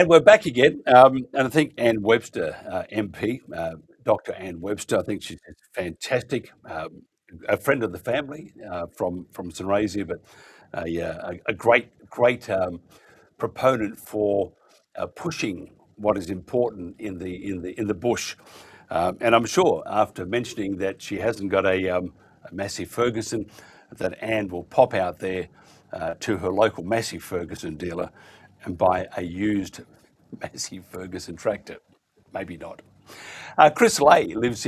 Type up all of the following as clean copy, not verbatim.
And we're back again. And I think Ann Webster, MP, Dr. Ann Webster, I think she's fantastic, a friend of the family from Sunraysia, but a great proponent for pushing what is important in the bush. And I'm sure after mentioning that she hasn't got a Massey Ferguson, that Ann will pop out there to her local Massey Ferguson dealer and buy a used Massey Ferguson tractor. Maybe not. Chris Lahy lives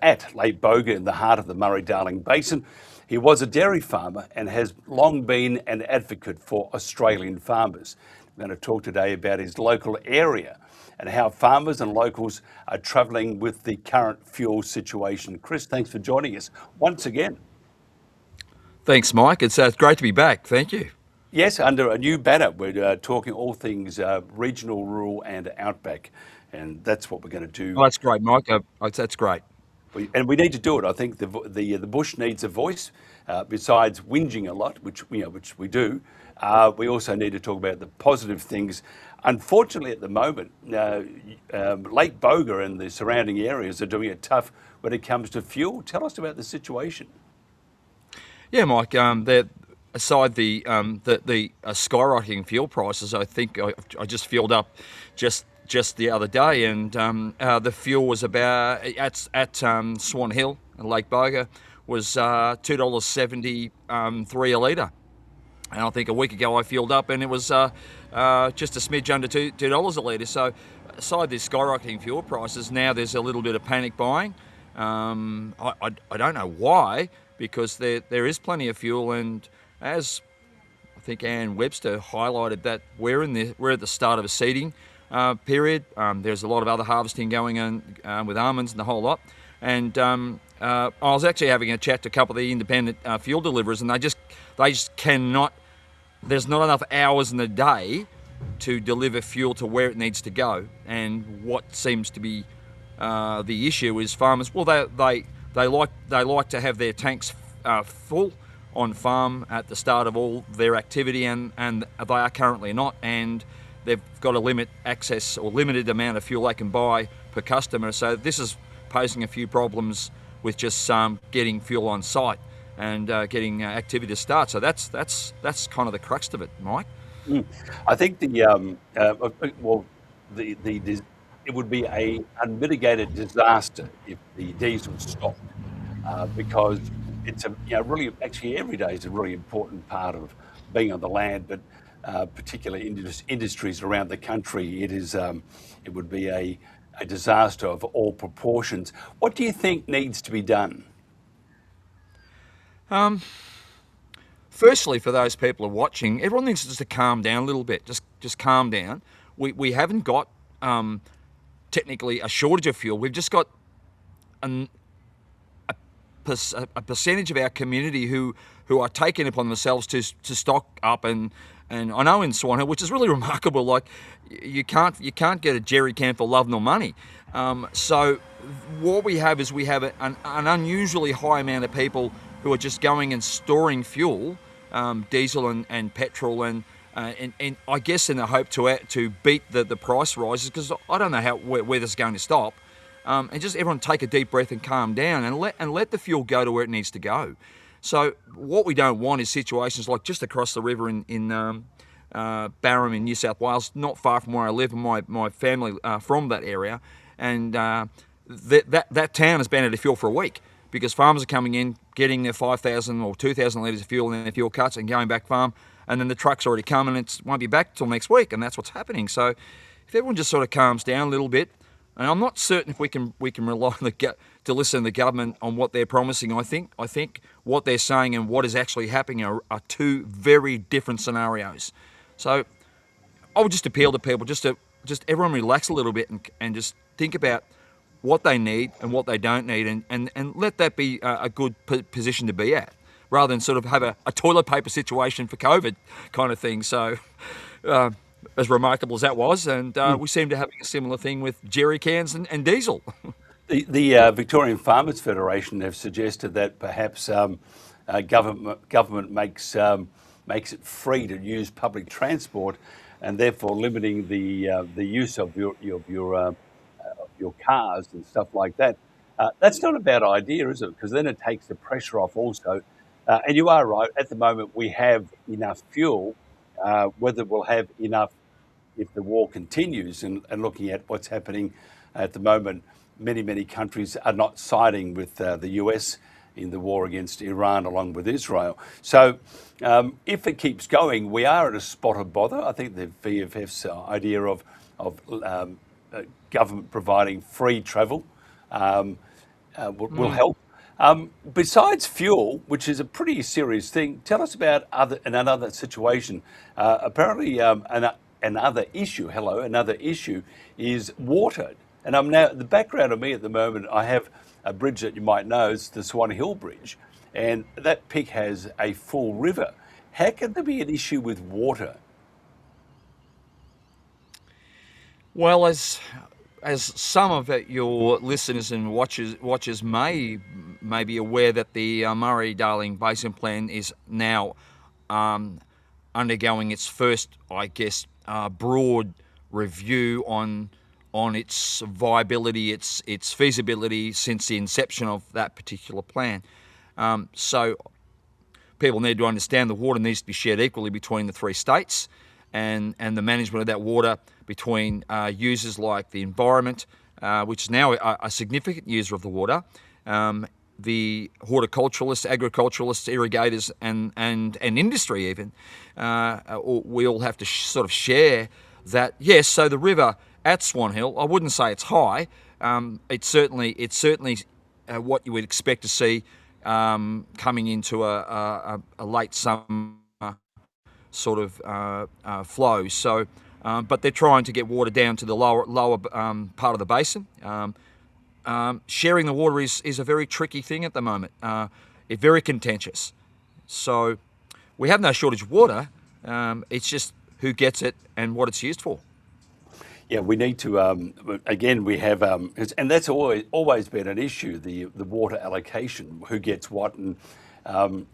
at Lake Boga in the heart of the Murray-Darling Basin. He was a dairy farmer and has long been an advocate for Australian farmers. We're going to talk today about his local area and how farmers and locals are travelling with the current fuel situation. Chris, thanks for joining us once again. Thanks, Mike. It's great to be back. Thank you. Yes, under a new banner, we're talking all things regional, rural, and outback, and that's what we're going to do. Oh, that's great, Mike. That's great. And we need to do it. I think the bush needs a voice. Besides whinging a lot, which we do, we also need to talk about the positive things. Unfortunately, at the moment, Lake Boga and the surrounding areas are doing it tough when it comes to fuel. Tell us about the situation. Yeah, Mike. Aside the skyrocketing fuel prices, I think I just filled up just the other day, and the fuel was about at Swan Hill and Lake Boga was $2.73 a litre. And I think a week ago I filled up and it was just a smidge under $2 a litre. So aside these skyrocketing fuel prices, now there's a little bit of panic buying. I don't know why, because there is plenty of fuel, and as I think Ann Webster highlighted, that we're at the start of a seeding period. There's a lot of other harvesting going on with almonds and the whole lot. And I was actually having a chat to a couple of the independent fuel deliverers, and they just cannot. There's not enough hours in the day to deliver fuel to where it needs to go. And what seems to be the issue is farmers. Well, they like to have their tanks full on farm at the start of all their activity, and they are currently not, and they've got a limited amount of fuel they can buy per customer. So this is posing a few problems with just getting fuel on site and getting activity to start. So that's kind of the crux of it, Mike. I think it would be a unmitigated disaster if the diesel stopped, because it's really, actually every day is a really important part of being on the land, but particularly industries around the country, it would be a disaster of all proportions. What do you think needs to be done? Firstly, for those people who are watching, everyone needs just to calm down a little bit. Just calm down. We haven't got technically a shortage of fuel. We've just got a percentage of our community who are taking it upon themselves to stock up, and I know in Swan Hill, which is really remarkable. Like you can't get a jerry can for love nor money. So what we have is an unusually high amount of people who are just going and storing fuel, diesel and petrol, and I guess in the hope to beat the price rises, because I don't know where this is going to stop. And just everyone take a deep breath and calm down and let the fuel go to where it needs to go. So what we don't want is situations like just across the river in Barham in New South Wales, not far from where I live, and my family from that area, and that town has been out of fuel for a week because farmers are coming in, getting their 5,000 or 2,000 litres of fuel in their fuel cuts and going back farm, and then the truck's already come and it won't be back till next week, and that's what's happening. So if everyone just sort of calms down a little bit, and I'm not certain if we can rely on to listen to the government on what they're promising. I think what they're saying and what is actually happening are two very different scenarios. So I would just appeal to people just everyone relax a little bit and just think about what they need and what they don't need, and let that be a good position to be at, rather than sort of have a toilet paper situation for COVID kind of thing. So as remarkable as that was, and we seem to have a similar thing with jerry cans and diesel. The Victorian Farmers Federation have suggested that perhaps government makes it free to use public transport and therefore limiting the use of your cars and stuff like that. That's not a bad idea, is it? Because then it takes the pressure off also. And you are right. At the moment, we have enough fuel. Whether we'll have enough if the war continues, and looking at what's happening at the moment, many countries are not siding with the US in the war against Iran along with Israel. So if it keeps going, we are at a spot of bother. I think the VFF's idea of government providing free travel will help. Besides fuel, which is a pretty serious thing, tell us about another situation. Apparently, another issue is water. And I'm now, the background of me at the moment, I have a bridge that you might know, it's the Swan Hill Bridge, and that pick has a full river. How can there be an issue with water? Well, as some of your listeners and watchers may be aware, that the Murray-Darling Basin Plan is now undergoing its first, I guess, broad review on its viability, its feasibility since the inception of that particular plan. So people need to understand the water needs to be shared equally between the three states, and the management of that water between users like the environment, which is now a significant user of the water, the horticulturalists, agriculturalists, irrigators, and industry even. We all have to sort of share that. Yes, so the river at Swan Hill, I wouldn't say it's high. It's certainly what you would expect to see coming into a late summer sort of flow. So, but they're trying to get water down to the lower part of the basin. Sharing the water is a very tricky thing at the moment. It's very contentious. So we have no shortage of water. It's just who gets it and what it's used for. Yeah, we need to, again, we have, and that's always been an issue, the water allocation, who gets what, and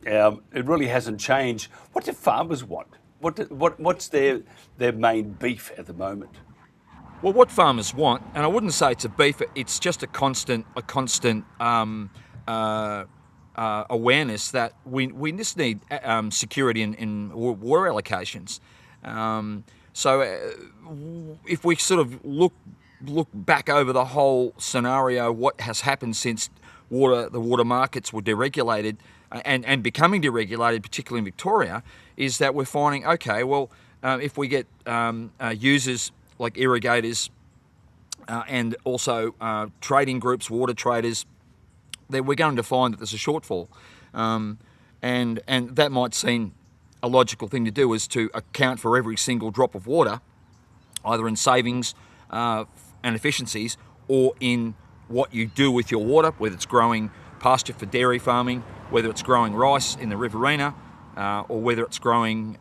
it really hasn't changed. What do farmers want? What's their main beef at the moment? Well, what farmers want, and I wouldn't say it's a beef, it's just a constant awareness that we just need security in water allocations. So if we sort of look back over the whole scenario, what has happened since the water markets were deregulated and becoming deregulated, particularly in Victoria, is that we're finding, okay, well, if we get users like irrigators and also trading groups, water traders, then we're going to find that there's a shortfall. And that might seem a logical thing to do, is to account for every single drop of water, either in savings and efficiencies, or in what you do with your water, whether it's growing pasture for dairy farming, whether it's growing rice in the riverina, or whether it's growing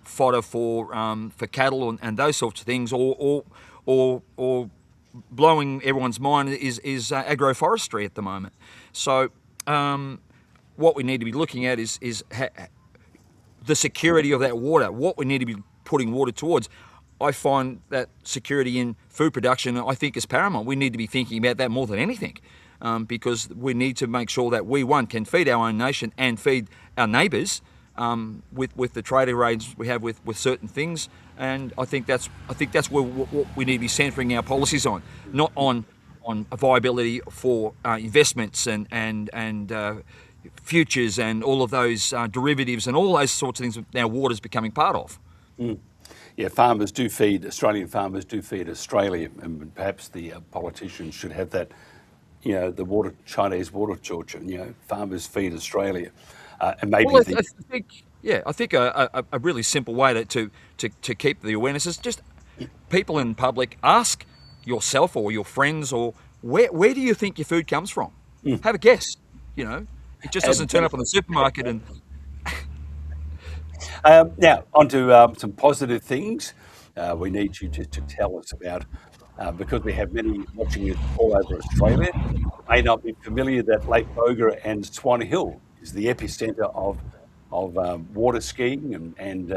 fodder for cattle and those sorts of things, or blowing everyone's mind is agroforestry at the moment. So what we need to be looking at is the security of that water, what we need to be putting water towards. I find that security in food production, I think, is paramount. We need to be thinking about that more than anything, because we need to make sure that we, one, can feed our own nation and feed our neighbours with the trade arrangements we have with certain things. And I think that's where what we need to be centering our policies on, not on viability for investments and futures and all of those derivatives and all those sorts of things that now water's becoming part of. Mm. Yeah, Australian farmers do feed Australia, and perhaps the politicians should have that, the Chinese water torture, farmers feed Australia. And maybe I think a really simple way to keep the awareness is just people in public ask yourself or your friends, or where do you think your food comes from? Mm. Have a guess. It just doesn't turn up in the supermarket. And now onto some positive things. We need you to tell us about, because we have many watching it all over Australia. You may not be familiar that Lake Boga and Swan Hill is the epicentre of water skiing and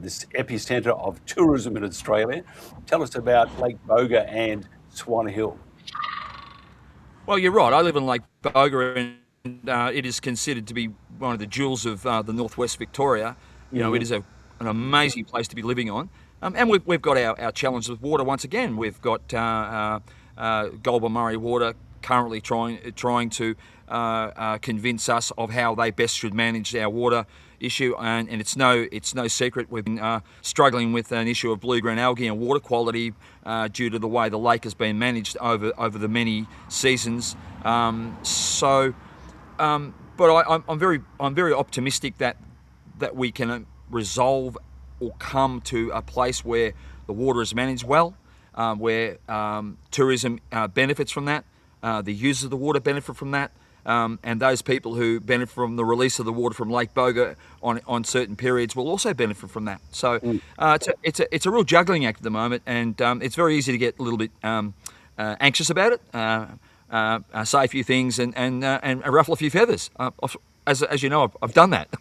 this epicenter of tourism in Australia. Tell us about Lake Boga and Swan Hill. Well, you're right. I live in Lake Boga, and it is considered to be one of the jewels of the northwest Victoria. You know, it is an amazing place to be living on. And we've got our challenge with water once again. We've got Goulburn Murray Water currently trying to convince us of how they best should manage our water issue, and it's no secret we've been struggling with an issue of blue-green algae and water quality due to the way the lake has been managed over the many seasons. But I'm very optimistic that we can resolve or come to a place where the water is managed well, where tourism benefits from that, the users of the water benefit from that, and those people who benefit from the release of the water from Lake Boga on certain periods will also benefit from that. So it's a real juggling act at the moment, and it's very easy to get a little bit anxious about it, say a few things and ruffle a few feathers. As you know, I've done that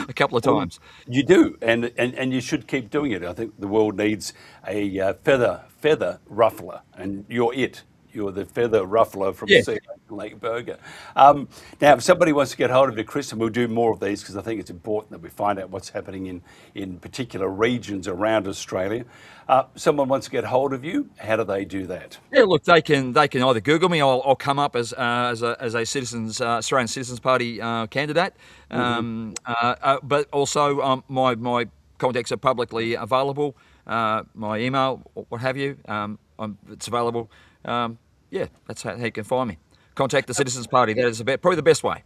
a couple of times. You do, and you should keep doing it. I think the world needs a feather ruffler, and you're it. You're the feather ruffler from Sea Lake Boga. Now, if somebody wants to get hold of you, Chris, and we'll do more of these because I think it's important that we find out what's happening in particular regions around Australia. Someone wants to get hold of you. How do they do that? Yeah, look, they can either Google me. I'll come up as a citizens Australian Citizens Party candidate, but also my contacts are publicly available. My email, what have you, it's available. That's how you can find me. Contact the Citizens Party. That is probably the best way.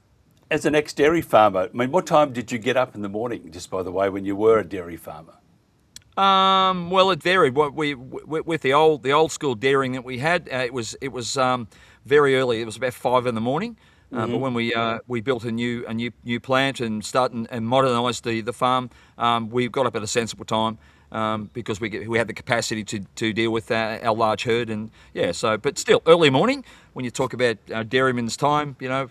As an ex-dairy farmer, I mean, what time did you get up in the morning, just by the way, when you were a dairy farmer? Well, it varied. What with the old school dairying that we had, it was very early. It was about 5 in the morning. But when we built a new plant and started and modernised the farm, we got up at a sensible time. Because we had the capacity to deal with our large herd, and but still early morning when you talk about dairyman's time, you know,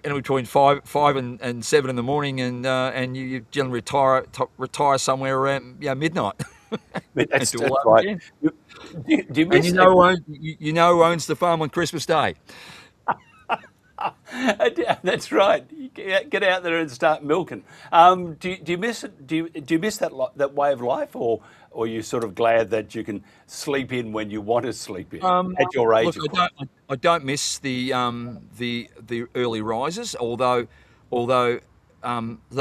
between 5 and 7 in the morning, and you generally retire somewhere around midnight. That's right. Do you miss you know who owns the farm on Christmas Day? That's right. You get out there and start milking. Do you miss it? Do you miss that way of life, or are you sort of glad that you can sleep in when you want to sleep in at your age? Look, I don't miss the early rises, although the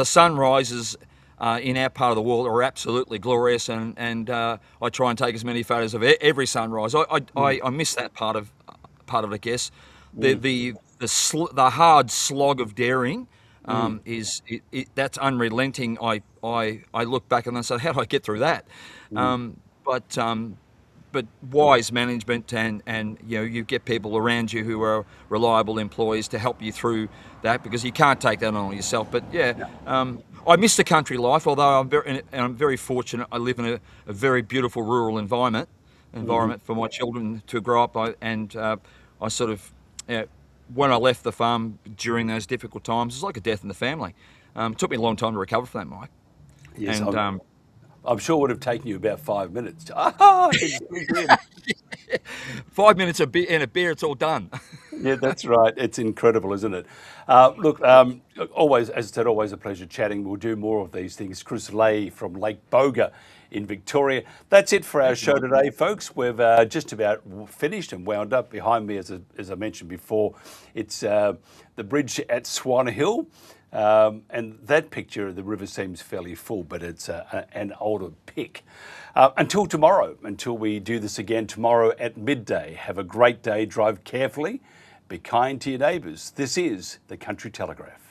sunrises in our part of the world are absolutely glorious, and I try and take as many photos of every sunrise. I miss that part of it, I guess. The hard slog of dairying that's unrelenting. I look back and I say, how do I get through that? But wise management and you get people around you who are reliable employees to help you through that, because you can't take that on yourself. But I miss the country life, although I'm very fortunate. I live in a very beautiful rural environment for my children to grow up by, and I sort of. When I left the farm during those difficult times, it was like a death in the family. It took me a long time to recover from that, Mike. Yes, and, I'm sure it would have taken you about 5 minutes. 5 minutes in a beer, it's all done. Yeah, that's right. It's incredible, isn't it? Look, always, as I said, always a pleasure chatting. We'll do more of these things. Chris Lahy from Lake Boga in Victoria. That's it for our show today, folks. We've just about finished and wound up. Behind me, as I mentioned before, it's the bridge at Swan Hill. And that picture of the river seems fairly full, but it's an older pic. Until tomorrow, until we do this again tomorrow at midday, have a great day, drive carefully, be kind to your neighbours. This is the Country Telegraph.